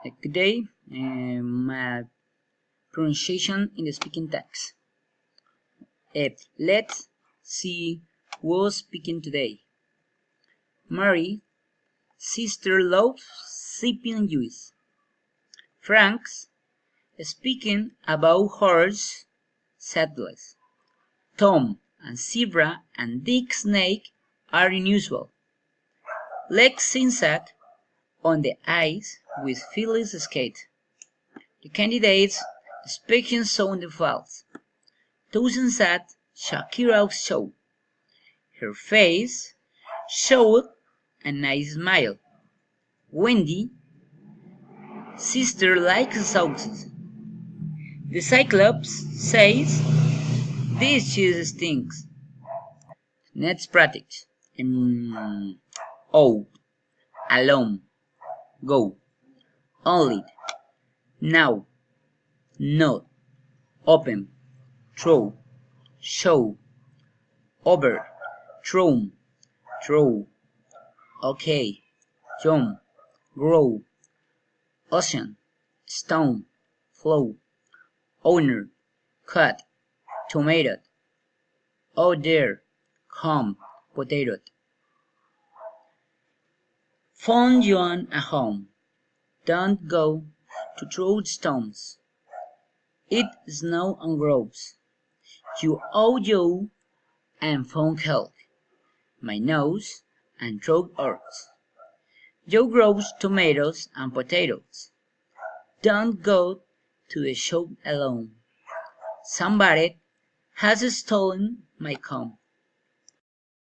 Good day. My pronunciation in the speaking text. Let's see who's speaking today. Mary, sister loves sipping juice. Frank's speaking about horse saddles. Tom and Zebra and Dick Snake are unusual. Lex zigzag on the ice with Phyllis skate. The candidates speaking sound the falls. Thousands at Shakira's show. Her face showed a nice smile. Wendy, sister likes sauces. The Cyclops says, this cheese stinks. Next practice. Out, alone, go, only, now, not, open, throw, show, over, throw, okay, jump, grow, ocean, stone, flow, owner, cut, tomato, oh there, come, potato. Phone John at home. Don't go to throw stones. Eat snow and grows. You owe you and phone help. My nose and throat hurts. Joe grows tomatoes and potatoes. Don't go to the shop alone. Somebody has stolen my comb.